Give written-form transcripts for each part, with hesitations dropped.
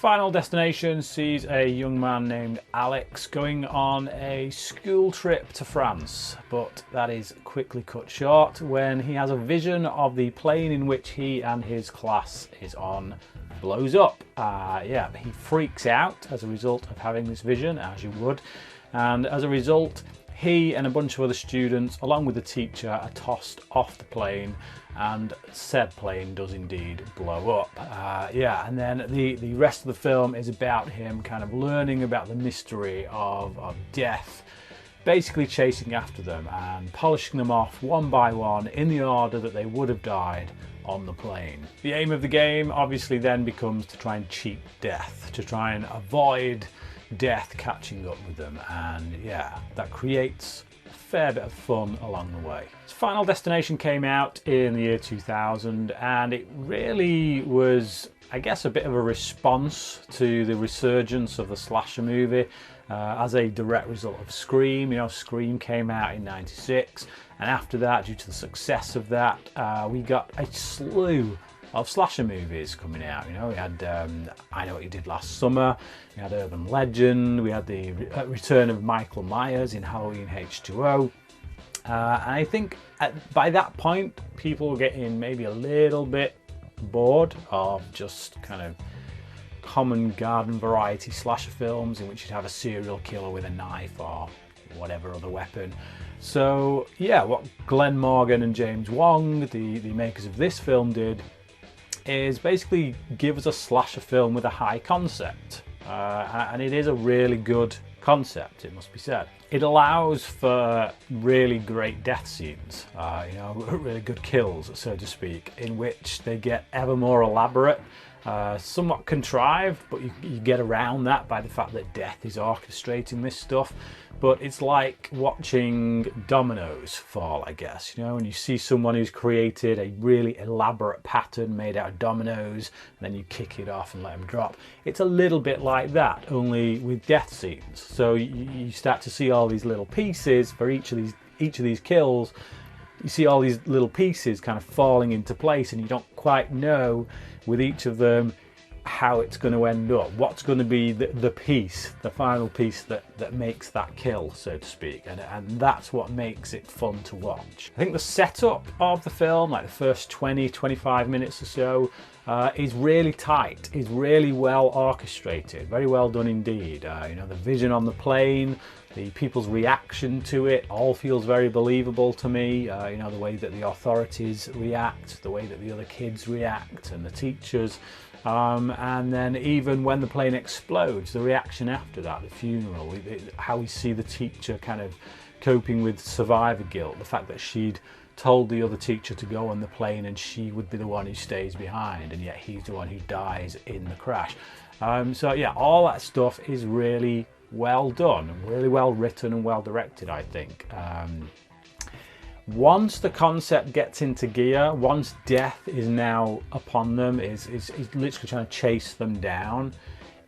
Final Destination sees a young man named Alex going on a school trip to France, but that is quickly cut short when he has a vision of the plane in which he and his class is on blows up. He freaks out as a result of having this vision, as you would, and as a result he and a bunch of other students along with the teacher are tossed off the plane, and said plane does indeed blow up. And then the rest of the film is about him kind of learning about the mystery of death, basically chasing after them and polishing them off one by one in the order that they would have died on the plane. The aim of the game obviously then becomes to try and cheat death, to try and avoid death catching up with them, and that creates a fair bit of fun along the way. Final Destination came out in the year 2000, and it really was, I guess, a bit of a response to the resurgence of the slasher movie as a direct result of Scream. Scream came out in '96, and after that, due to the success of that, we got a slew of slasher movies coming out. We had I Know What You Did Last Summer, we had Urban Legend, we had the return of Michael Myers in Halloween H2O. And I think by that point, people were getting maybe a little bit bored of just kind of common garden variety slasher films in which you'd have a serial killer with a knife or whatever other weapon. So what Glenn Morgan and James Wong, the makers of this film, did is basically give us a slasher film with a high concept, and it is a really good concept, it must be said. It allows for really great death scenes, really good kills, so to speak, in which they get ever more elaborate, somewhat contrived, but you get around that by the fact that death is orchestrating this stuff. But it's like watching dominoes fall, I guess. When you see someone who's created a really elaborate pattern made out of dominoes, and then you kick it off and let them drop. It's a little bit like that, only with death scenes. So you start to see all these little pieces for each of these kills. You see all these little pieces kind of falling into place, and you don't quite know with each of them how it's going to end up, what's going to be the final piece that makes that kill, so to speak, and that's what makes it fun to watch. I think the setup of the film, like the first 20-25 minutes or so, is really tight, is really well orchestrated, very well done indeed. The vision on the plane, the people's reaction to it all feels very believable to me. The way that the authorities react, the way that the other kids react and the teachers. And then even when the plane explodes, the reaction after that, the funeral, how we see the teacher kind of coping with survivor guilt, the fact that she'd told the other teacher to go on the plane and she would be the one who stays behind, and yet he's the one who dies in the crash. All that stuff is really well done and really well written and well directed, I think. Once the concept gets into gear, once death is now upon them, is literally trying to chase them down,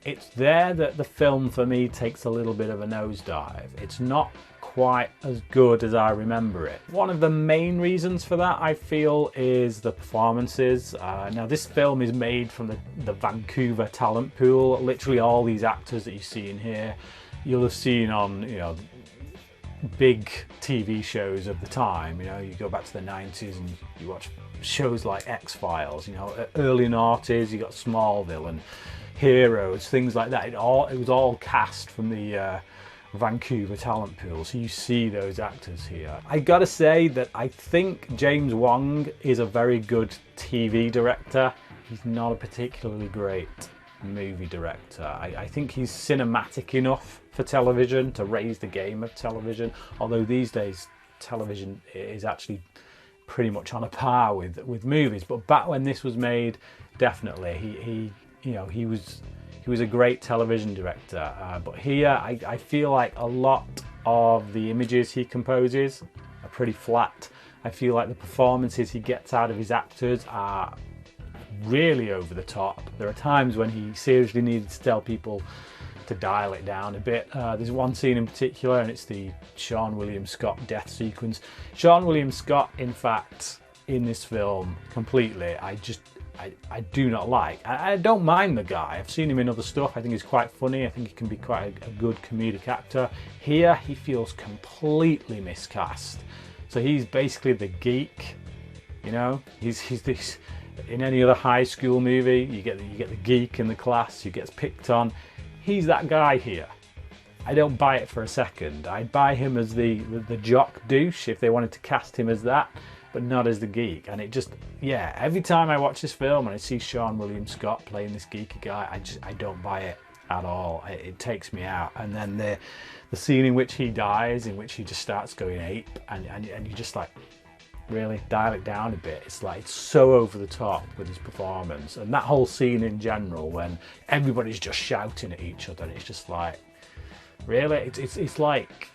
it's there that the film for me takes a little bit of a nosedive. It's not quite as good as I remember it. One of the main reasons for that, I feel, is the performances. Now this film is made from the Vancouver talent pool. Literally all these actors that you see in here, you'll have seen on big TV shows of the time. You go back to the 90s and you watch shows like X-Files, early noughties, you got Smallville and Heroes, things like that. It was all cast from the Vancouver talent pool, so you see those actors here. I gotta say that I think James Wong is a very good TV director. He's not a particularly great movie director. I think he's cinematic enough for television to raise the game of television, although these days television is actually pretty much on a par with movies. But back when this was made, definitely he was a great television director. But here I feel like a lot of the images he composes are pretty flat. I feel like the performances he gets out of his actors are really over the top. There are times when he seriously needed to tell people to dial it down a bit. There's one scene in particular, and it's the Seann William Scott death sequence. Seann William Scott, in fact, in this film completely, I do not like. I don't mind the guy. I've seen him in other stuff. I think he's quite funny. I think he can be quite a good comedic actor. Here, he feels completely miscast. So he's basically the geek, you know. He's this. In any other high school movie, you get the geek in the class who gets picked on. He's that guy here. I don't buy it for a second. I'd buy him as the jock douche if they wanted to cast him as that, but not as the geek. And it just, yeah, every time I watch this film and I see Seann William Scott playing this geeky guy, I don't buy it at all. It takes me out. And then the scene in which he dies, in which he just starts going ape, and you just like, really dial it down a bit. It's like, it's so over the top with his performance, and that whole scene in general when everybody's just shouting at each other, and it's just like, really, it's like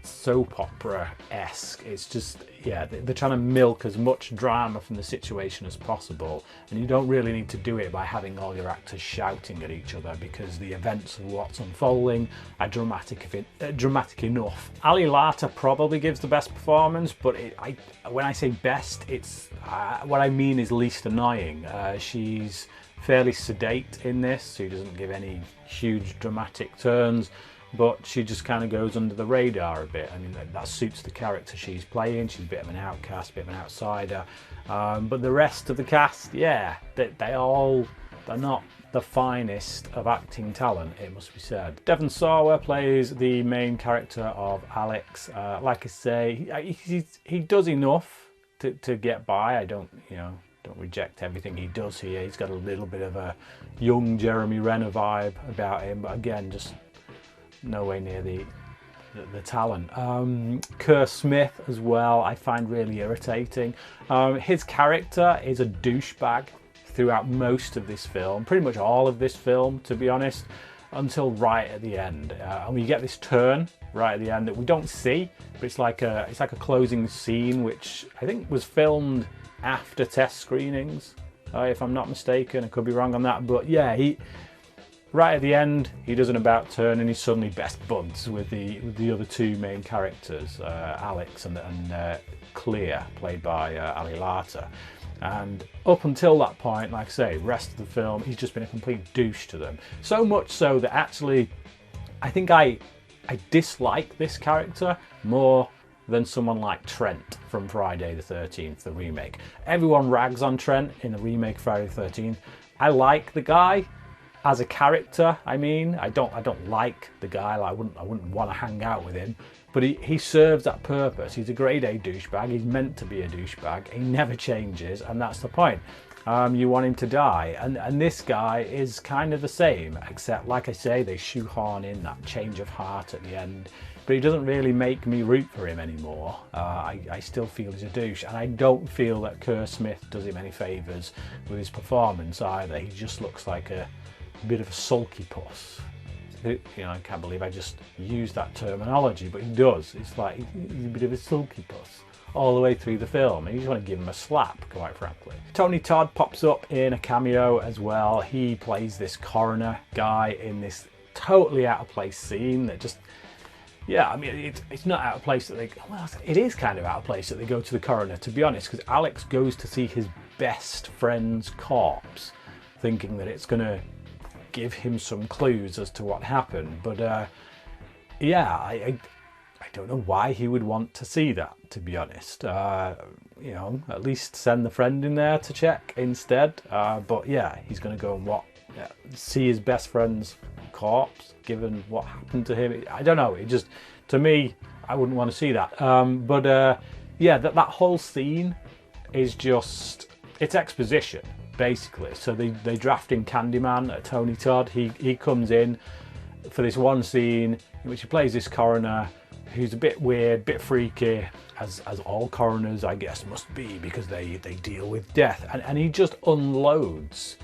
soap opera-esque. It's just, yeah, they're trying to milk as much drama from the situation as possible, and you don't really need to do it by having all your actors shouting at each other, because the events of what's unfolding are dramatic enough. Ali Larter probably gives the best performance, but when I say best, it's what I mean is least annoying. She's fairly sedate in this, so she doesn't give any huge dramatic turns, but she just kind of goes under the radar a bit. I mean, that suits the character she's playing. She's a bit of an outcast, a bit of an outsider. But the rest of the cast, yeah, they're not the finest of acting talent, it must be said. Devon Sawa plays the main character of Alex. Like I say, he does enough to get by. I don't reject everything he does here. He's got a little bit of a young Jeremy Renner vibe about him, but again, just nowhere near the talent. Kerr Smith as well, I find really irritating. His character is a douchebag throughout most of this film, pretty much all of this film, to be honest, until right at the end. And we get this turn right at the end that we don't see, but it's like a closing scene, which I think was filmed after test screenings, if I'm not mistaken. I could be wrong on that, but yeah, right at the end, he does an about turn and he's suddenly best buds with the other two main characters, Alex and Clear, played by Ali Larter. And up until that point, like I say, rest of the film, he's just been a complete douche to them. So much so that actually, I think I dislike this character more than someone like Trent from Friday the 13th, the remake. Everyone rags on Trent in the remake Friday the 13th. I like the guy. As a character, I mean, I don't like the guy. Like, I wouldn't want to hang out with him, but he serves that purpose. He's a grade A douchebag. He's meant to be a douchebag. He never changes, and that's the point. You want him to die, and this guy is kind of the same, except, like I say, they shoehorn in that change of heart at the end, but he doesn't really make me root for him anymore. I still feel he's a douche, and I don't feel that Kerr Smith does him any favours with his performance either. He just looks like a bit of a sulky puss. You know, I can't believe I just used that terminology, but he does. It's like he's a bit of a sulky puss all the way through the film, and you just want to give him a slap, quite frankly. Tony Todd pops up in a cameo as well. He plays this coroner guy in this totally out of place scene that just, yeah, I mean, it's not out of place that well, it is kind of out of place that they go to the coroner, to be honest, because Alex goes to see his best friend's corpse, thinking that it's going to give him some clues as to what happened. But yeah, I don't know why he would want to see that, to be honest. You know, at least send the friend in there to check instead. But yeah, he's going to go and see his best friend's corpse, given what happened to him. I don't know, it just, to me, I wouldn't want to see that. But yeah, that whole scene is just, it's exposition, basically. So they draft in Candyman, Tony Todd. He comes in for this one scene in which he plays this coroner who's a bit weird, bit freaky, as all coroners, I guess, must be, because they deal with death. And he just unloads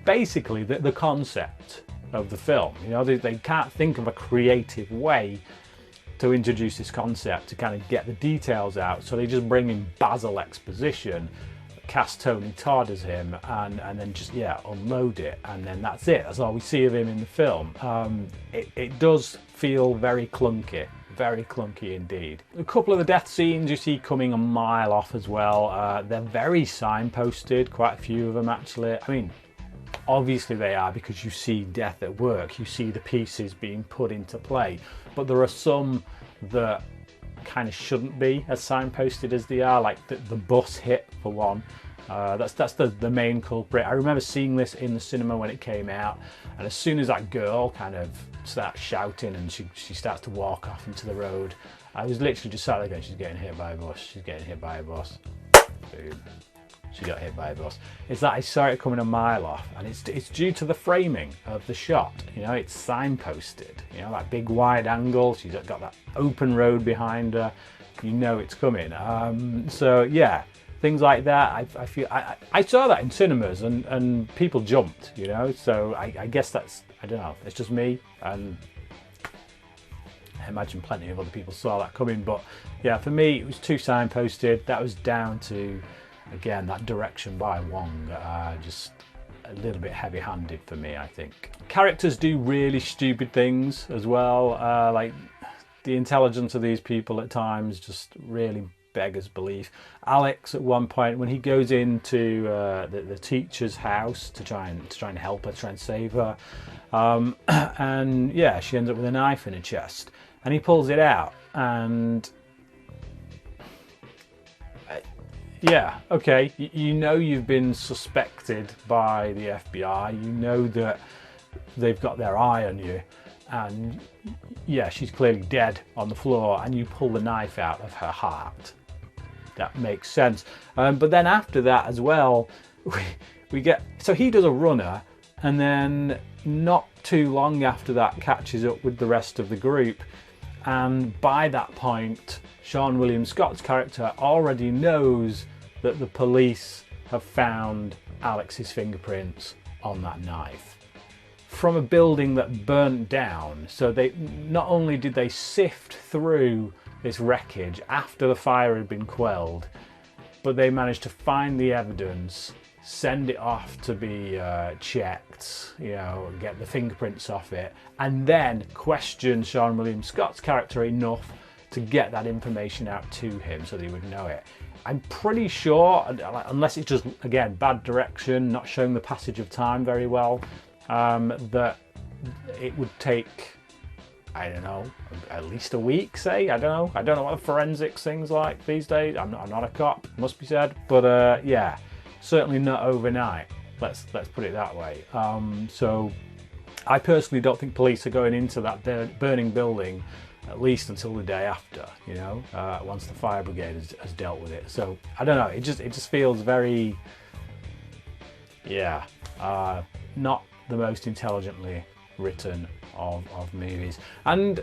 basically the concept of the film. You know, they can't think of a creative way to introduce this concept, to kind of get the details out, so they just bring in Basil exposition, cast Tony Todd as him, and then just, yeah, unload it, and then that's it. That's all we see of him in the film. It does feel very clunky, Very clunky indeed. A couple of the death scenes you see coming a mile off as well. They're very signposted, quite a few of them actually. I mean, obviously they are, because you see death at work, you see the pieces being put into play, but there are some that kind of shouldn't be as signposted as they are, like the bus hit for one. That's the main culprit. I remember seeing this in the cinema when it came out, and as soon as that girl kind of starts shouting and she starts to walk off into the road, I was literally just sat there going, she's getting hit by a bus, she's getting hit by a bus. Boom. She got hit by a bus. It's that I saw it coming a mile off, and it's due to the framing of the shot. You know, it's signposted. You know, that big wide angle. She's got that open road behind her. You know it's coming. So yeah, things like that. I feel I saw that in cinemas, and people jumped. You know, so I guess that's, I don't know. It's just me, and I imagine plenty of other people saw that coming. But yeah, for me, it was too signposted. That was down to, again, that direction by Wong, just a little bit heavy-handed for me, I think. Characters do really stupid things as well, like the intelligence of these people at times just really beggars belief. Alex, at one point, when he goes into the teacher's house to try and help her, try and save her, and yeah, she ends up with a knife in her chest, and he pulls it out, and yeah, okay, you know you've been suspected by the FBI, you know that they've got their eye on you, and yeah, she's clearly dead on the floor, and you pull the knife out of her heart. That makes sense. But then after that as well, we get, so he does a runner, and then not too long after that catches up with the rest of the group, and by that point, Seann William Scott's character already knows that the police have found Alex's fingerprints on that knife from a building that burnt down. So they not only did they sift through this wreckage after the fire had been quelled, but they managed to find the evidence, send it off to be checked, you know, get the fingerprints off it, and then question Seann William Scott's character enough to get that information out to him so that he would know it. I'm pretty sure, unless it's just, again, bad direction, not showing the passage of time very well, that it would take, I don't know, at least a week, say. I don't know what the forensics thing's like these days. I'm not a cop, must be said. But yeah, certainly not overnight. Let's put it that way. So I personally don't think police are going into that burning building at least until the day after, you know, once the fire brigade has dealt with it. So I don't know, it just feels very, yeah, not the most intelligently written of movies. And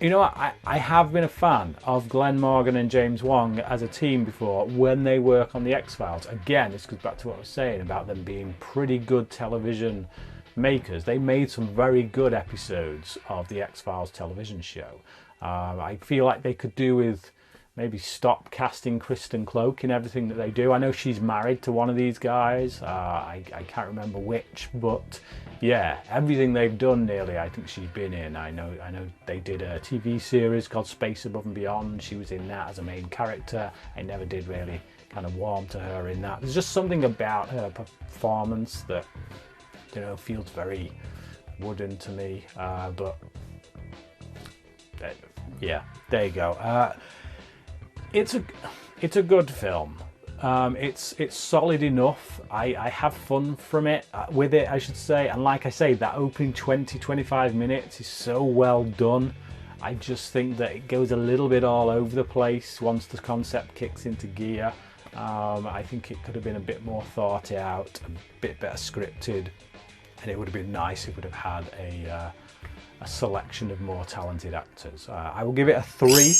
you know, I have been a fan of Glenn Morgan and James Wong as a team before when they work on the X-Files. Again, this goes back to what I was saying about them being pretty good television makers. They made some very good episodes of the X-Files television show. I feel like they could do with maybe stop casting Kristen Cloak in everything that they do. I know she's married to one of these guys. I can't remember which, but yeah, everything they've done nearly, I think she's been in. I know they did a TV series called Space Above and Beyond. She was in that as a main character. I never did really kind of warm to her in that. There's just something about her performance that, you know, feels very wooden to me. But yeah, there you go. It's a good film. It's solid enough. I have fun from it, with it, I should say. And like I say, that opening 20-25 minutes is so well done. I just think that it goes a little bit all over the place once the concept kicks into gear. I think it could have been a bit more thought out, a bit better scripted, and it would have been nice if it would have had a selection of more talented actors. I will give it a 3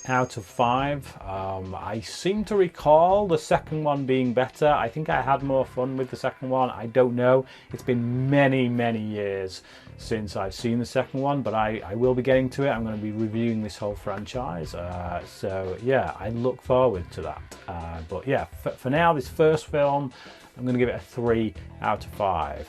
out of 5. I seem to recall the second one being better. I think I had more fun with the second one. I don't know. It's been many years since I've seen the second one, but I will be getting to it. I'm going to be reviewing this whole franchise. So yeah, I look forward to that. But yeah, for now, this first film, I'm going to give it a 3 out of 5.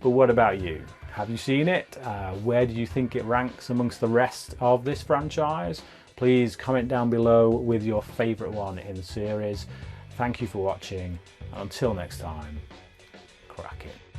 But what about you? Have you seen it? Where do you think it ranks amongst the rest of this franchise? Please comment down below with your favourite one in the series. Thank you for watching, and until next time, crack it.